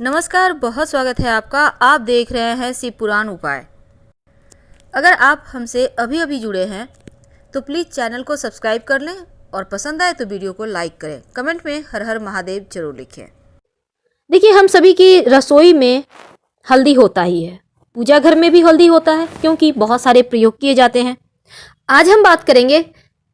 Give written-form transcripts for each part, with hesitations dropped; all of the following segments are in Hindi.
नमस्कार, बहुत स्वागत है आपका। आप देख रहे हैं शिव पुराण उपाय। अगर आप हमसे अभी अभी जुड़े हैं तो प्लीज़ चैनल को सब्सक्राइब कर लें और पसंद आए तो वीडियो को लाइक करें। कमेंट में हर हर महादेव जरूर लिखें। देखिए, हम सभी की रसोई में हल्दी होता ही है। पूजा घर में भी हल्दी होता है क्योंकि बहुत सारे प्रयोग किए जाते हैं। आज हम बात करेंगे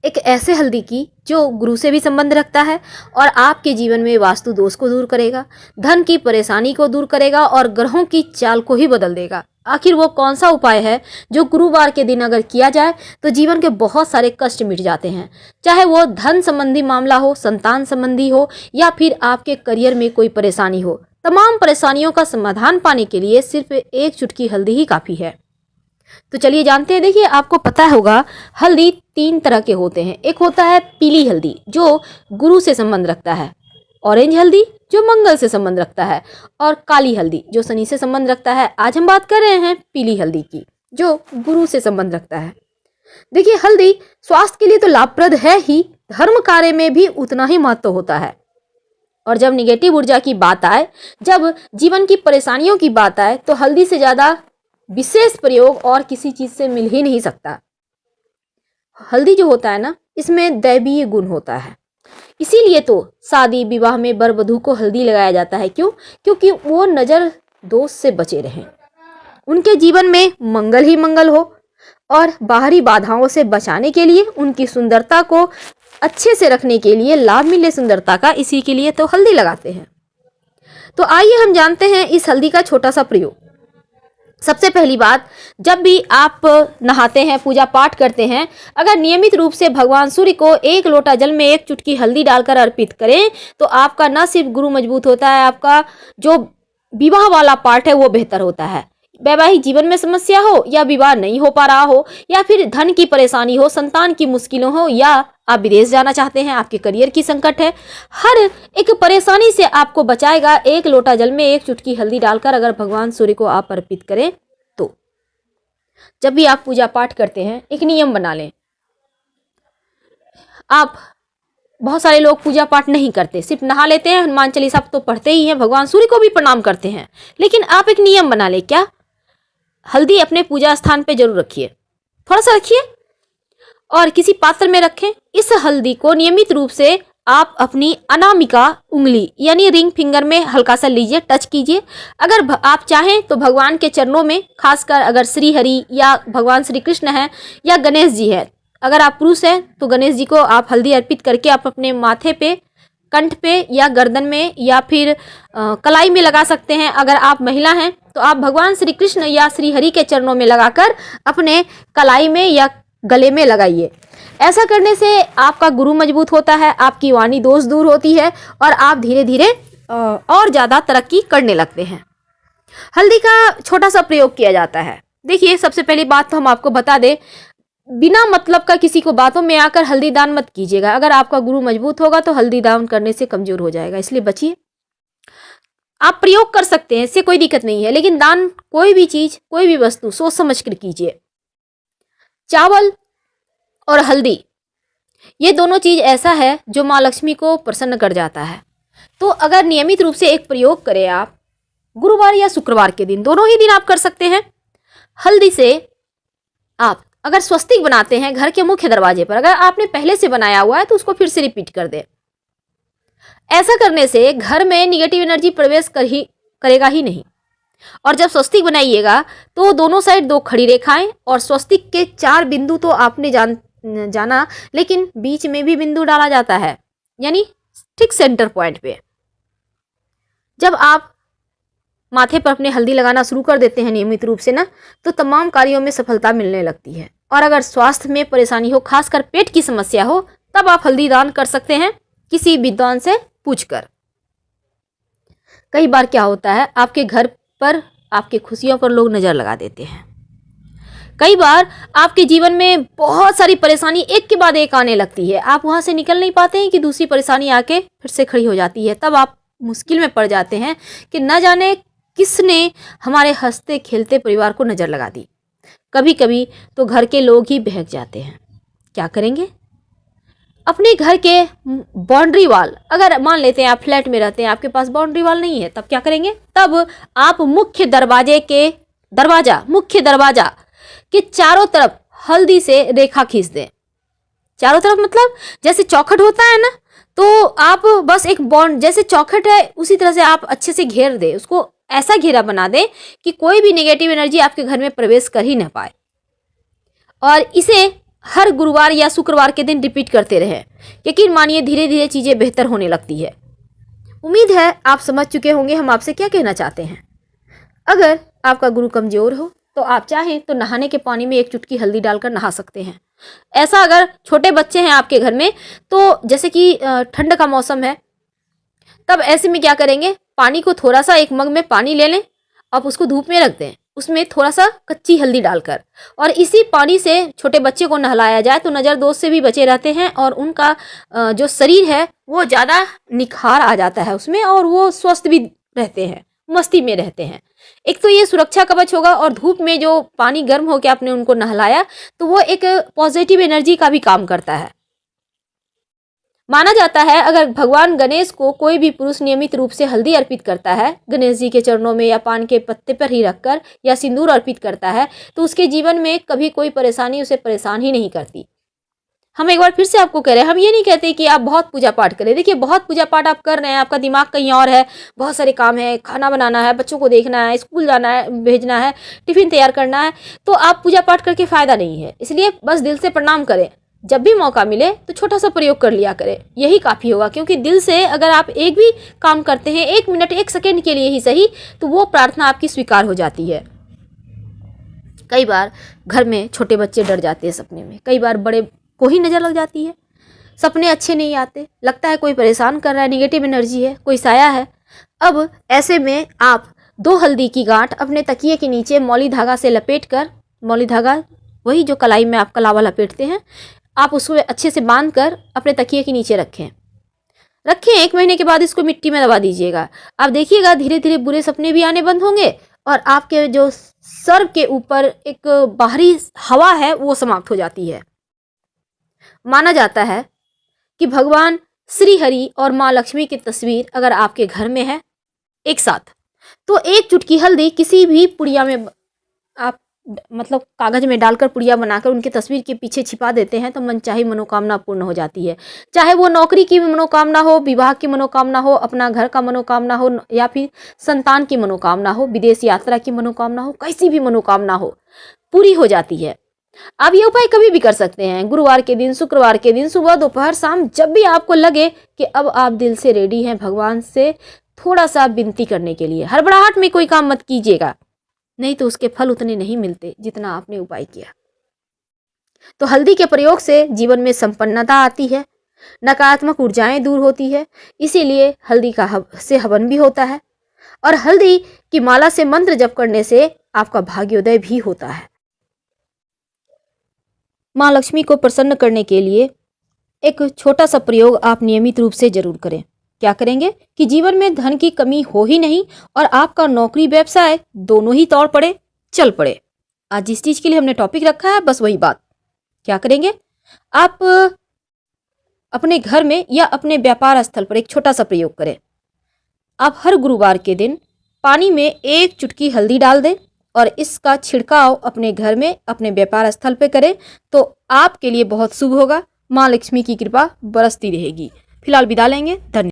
एक ऐसे हल्दी की जो गुरु से भी संबंध रखता है और आपके जीवन में वास्तु दोष को दूर करेगा, धन की परेशानी को दूर करेगा और ग्रहों की चाल को ही बदल देगा। आखिर वो कौन सा उपाय है जो गुरुवार के दिन अगर किया जाए तो जीवन के बहुत सारे कष्ट मिट जाते हैं, चाहे वो धन संबंधी मामला हो, संतान संबंधी हो या फिर आपके करियर में कोई परेशानी हो। तमाम परेशानियों का समाधान पाने के लिए सिर्फ एक चुटकी हल्दी ही काफ़ी है। तो चलिए जानते हैं। देखिए, आपको पता होगा हल्दी 3 तरह के होते हैं। एक होता है पीली हल्दी जो गुरु से संबंध रखता है, ऑरेंज हल्दी जो मंगल से संबंध रखता है और काली हल्दी जो शनि से संबंध रखता है। आज हम बात कर रहे हैं पीली हल्दी की जो गुरु से संबंध रखता है। देखिए, हल्दी स्वास्थ्य के लिए तो लाभप्रद है ही, धर्म कार्य में भी उतना ही महत्व होता है। और जब निगेटिव ऊर्जा की बात आए, जब जीवन की परेशानियों की बात आए तो हल्दी से ज्यादा विशेष प्रयोग और किसी चीज से मिल ही नहीं सकता। हल्दी जो होता है ना, इसमें दैवीय गुण होता है। इसीलिए तो शादी विवाह में वर वधू को हल्दी लगाया जाता है। क्यों? क्योंकि वो नजर दोष से बचे रहें, उनके जीवन में मंगल ही मंगल हो और बाहरी बाधाओं से बचाने के लिए, उनकी सुंदरता को अच्छे से रखने के लिए, लाभ मिले सुंदरता का, इसी के लिए तो हल्दी लगाते हैं। तो आइए हम जानते हैं इस हल्दी का छोटा सा प्रयोग। सबसे पहली बात, जब भी आप नहाते हैं, पूजा पाठ करते हैं, अगर नियमित रूप से भगवान सूर्य को 1 लोटा जल में 1 चुटकी हल्दी डालकर अर्पित करें तो आपका न सिर्फ गुरु मजबूत होता है, आपका जो विवाह वाला पार्ट है वो बेहतर होता है। वैवाहिक जीवन में समस्या हो या विवाह नहीं हो पा रहा हो या फिर धन की परेशानी हो, संतान की मुश्किलों हो या आप विदेश जाना चाहते हैं, आपके करियर की संकट है, हर एक परेशानी से आपको बचाएगा 1 लोटा जल में 1 चुटकी हल्दी डालकर अगर भगवान सूर्य को आप अर्पित करें तो। जब भी आप पूजा पाठ करते हैं एक नियम बना लें। आप बहुत सारे लोग पूजा पाठ नहीं करते, सिर्फ नहा लेते हैं, हनुमान चालीसा तो पढ़ते ही हैं, भगवान सूर्य को भी प्रणाम करते हैं, लेकिन आप एक नियम बना ले। क्या? हल्दी अपने पूजा स्थान पे जरूर रखिए, थोड़ा सा रखिए और किसी पात्र में रखें। इस हल्दी को नियमित रूप से आप अपनी अनामिका उंगली यानी रिंग फिंगर में हल्का सा लीजिए, टच कीजिए। अगर आप चाहें तो भगवान के चरणों में, खासकर अगर श्री हरि या भगवान श्री कृष्ण है या गणेश जी है, अगर आप पुरुष हैं तो गणेश जी को आप हल्दी अर्पित करके आप अपने माथे पे, कंठ पे या गर्दन में या फिर कलाई में लगा सकते हैं। अगर आप महिला हैं तो आप भगवान श्री कृष्ण या श्री हरि के चरणों में लगाकर अपने कलाई में या गले में लगाइए। ऐसा करने से आपका गुरु मजबूत होता है, आपकी वाणी दोष दूर होती है और आप धीरे धीरे और ज़्यादा तरक्की करने लगते हैं। हल्दी का छोटा सा प्रयोग किया जाता है। देखिए, सबसे पहली बात तो हम आपको बता दें, बिना मतलब का किसी को बातों में आकर हल्दी दान मत कीजिएगा। अगर आपका गुरु मजबूत होगा तो हल्दी दान करने से कमजोर हो जाएगा, इसलिए बचिए। आप प्रयोग कर सकते हैं, इससे कोई दिक्कत नहीं है, लेकिन दान कोई भी चीज, कोई भी वस्तु सोच समझ कर कीजिए। चावल और हल्दी, ये दोनों चीज ऐसा है जो माँ लक्ष्मी को प्रसन्न कर जाता है। तो अगर नियमित रूप से एक प्रयोग करें आप, गुरुवार या शुक्रवार के दिन, दोनों ही दिन आप कर सकते हैं। हल्दी से आप अगर स्वस्तिक बनाते हैं घर के मुख्य दरवाजे पर, अगर आपने पहले से बनाया हुआ है तो उसको फिर से रिपीट कर दें। ऐसा करने से घर में निगेटिव एनर्जी प्रवेश करेगा ही नहीं। और जब स्वस्तिक बनाइएगा तो दोनों साइड 2 खड़ी रेखाएं और स्वस्तिक के 4 बिंदु तो आपने जाना, लेकिन बीच में भी बिंदु डाला जाता है, यानी ठीक सेंटर पॉइंट पे। जब आप माथे पर अपने हल्दी लगाना शुरू कर देते हैं नियमित रूप से ना, तो तमाम कार्यों में सफलता मिलने लगती है। और अगर स्वास्थ्य में परेशानी हो, खासकर पेट की समस्या हो, तब आप हल्दी दान कर सकते हैं किसी विद्वान से पूछकर। कई बार क्या होता है, आपके घर पर, आपके खुशियों पर लोग नजर लगा देते हैं। कई बार आपके जीवन में बहुत सारी परेशानी एक के बाद एक आने लगती है, आप वहां से निकल नहीं पाते हैं कि दूसरी परेशानी आके फिर से खड़ी हो जाती है। तब आप मुश्किल में पड़ जाते हैं कि न जाने किसने हमारे हंसते खेलते परिवार को नजर लगा दी। कभी कभी तो घर के लोग ही बहक जाते हैं। क्या करेंगे? अपने घर के बाउंड्री वाल, अगर मान लेते हैं आप फ्लैट में रहते हैं, आपके पास बाउंड्री वाल नहीं है, तब क्या करेंगे? तब आप मुख्य दरवाजे के चारों तरफ हल्दी से रेखा खींच दें। चारों तरफ मतलब जैसे चौखट होता है ना, तो आप बस एक बॉन्ड, जैसे चौखट है उसी तरह से आप अच्छे से घेर दें उसको, ऐसा घेरा बना दें कि कोई भी नेगेटिव एनर्जी आपके घर में प्रवेश कर ही ना पाए। और इसे हर गुरुवार या शुक्रवार के दिन रिपीट करते रहें। यकीन मानिए धीरे धीरे चीज़ें बेहतर होने लगती है। उम्मीद है आप समझ चुके होंगे हम आपसे क्या कहना चाहते हैं। अगर आपका गुरु कमज़ोर हो तो आप चाहें तो नहाने के पानी में 1 चुटकी हल्दी डालकर नहा सकते हैं। ऐसा अगर छोटे बच्चे हैं आपके घर में, तो जैसे कि ठंड का मौसम है, तब ऐसे में क्या करेंगे, पानी को थोड़ा सा एक मग में पानी ले लें, आप उसको धूप में रख दें, उसमें थोड़ा सा कच्ची हल्दी डालकर, और इसी पानी से छोटे बच्चे को नहलाया जाए तो नज़र दोष से भी बचे रहते हैं और उनका जो शरीर है वो ज़्यादा निखार आ जाता है उसमें, और वो स्वस्थ भी रहते हैं, मस्ती में रहते हैं। एक तो ये सुरक्षा कवच होगा, और धूप में जो पानी गर्म होकर आपने उनको नहलाया तो वो एक पॉजिटिव एनर्जी का भी काम करता है। माना जाता है अगर भगवान गणेश को कोई भी पुरुष नियमित रूप से हल्दी अर्पित करता है, गणेश जी के चरणों में या पान के पत्ते पर ही रखकर, या सिंदूर अर्पित करता है, तो उसके जीवन में कभी कोई परेशानी उसे परेशान ही नहीं करती। हम एक बार फिर से आपको कह रहे हैं, हम ये नहीं कहते कि आप बहुत पूजा पाठ करें। देखिए, बहुत पूजा पाठ आप कर रहे हैं, आपका दिमाग कहीं और है, बहुत सारे काम है, खाना बनाना है, बच्चों को देखना है, स्कूल जाना है, भेजना है, टिफिन तैयार करना है, तो आप पूजा पाठ करके फ़ायदा नहीं है। इसलिए बस दिल से प्रणाम करें। जब भी मौका मिले तो छोटा सा प्रयोग कर लिया करें, यही काफ़ी होगा। क्योंकि दिल से अगर आप एक भी काम करते हैं, 1 मिनट 1 सेकेंड के लिए ही सही, तो वो प्रार्थना आपकी स्वीकार हो जाती है। कई बार घर में छोटे बच्चे डर जाते हैं सपने में, कई बार बड़े को ही नज़र लग जाती है, सपने अच्छे नहीं आते, लगता है कोई परेशान कर रहा है, नेगेटिव एनर्जी है, कोई साया है। अब ऐसे में आप 2 हल्दी की गांठ अपने तकिए के नीचे मौली धागा से लपेट कर, मौली धागा वही जो कलाई में आप कलावा लपेटते हैं, आप उसको अच्छे से बांध कर अपने तकिए के नीचे रखें। 1 महीने के बाद इसको मिट्टी में दबा दीजिएगा। आप देखिएगा धीरे धीरे बुरे सपने भी आने बंद होंगे, और आपके जो सर के ऊपर एक बाहरी हवा है वो समाप्त हो जाती है। माना जाता है कि भगवान श्री हरि और माँ लक्ष्मी की तस्वीर अगर आपके घर में है एक साथ, तो 1 चुटकी हल्दी किसी भी पुड़िया में आप मतलब कागज में डालकर पुड़िया बनाकर उनकी तस्वीर के पीछे छिपा देते हैं, तो मनचाही मनोकामना पूर्ण हो जाती है। चाहे वो नौकरी की मनोकामना हो, विवाह की मनोकामना हो, अपना घर का मनोकामना हो, या फिर संतान की मनोकामना हो, विदेश यात्रा की मनोकामना हो, कैसी भी मनोकामना हो, पूरी हो जाती है। आप ये उपाय कभी भी कर सकते हैं, गुरुवार के दिन, शुक्रवार के दिन, सुबह, दोपहर, शाम, जब भी आपको लगे कि अब आप दिल से रेडी हैं भगवान से थोड़ा सा विनती करने के लिए। हड़बड़ाहट में कोई काम मत कीजिएगा, नहीं तो उसके फल उतने नहीं मिलते जितना आपने उपाय किया। तो हल्दी के प्रयोग से जीवन में संपन्नता आती है, नकारात्मक ऊर्जाएं दूर होती है, इसीलिए हल्दी का से हवन भी होता है, और हल्दी की माला से मंत्र जप करने से आपका भाग्योदय भी होता है। माँ लक्ष्मी को प्रसन्न करने के लिए एक छोटा सा प्रयोग आप नियमित रूप से जरूर करें। क्या करेंगे कि जीवन में धन की कमी हो ही नहीं, और आपका नौकरी व्यवसाय दोनों ही तौड़ पड़े, चल पड़े। आज जिस चीज़ के लिए हमने टॉपिक रखा है बस वही बात। क्या करेंगे, आप अपने घर में या अपने व्यापार स्थल पर एक छोटा सा प्रयोग करें। आप हर गुरुवार के दिन पानी में 1 चुटकी हल्दी डाल दें और इसका छिड़काव अपने घर में, अपने व्यापार स्थल पर करें, तो आपके लिए बहुत शुभ होगा। माँ लक्ष्मी की कृपा बरसती रहेगी। फिलहाल विदा लेंगे, धन्यवाद।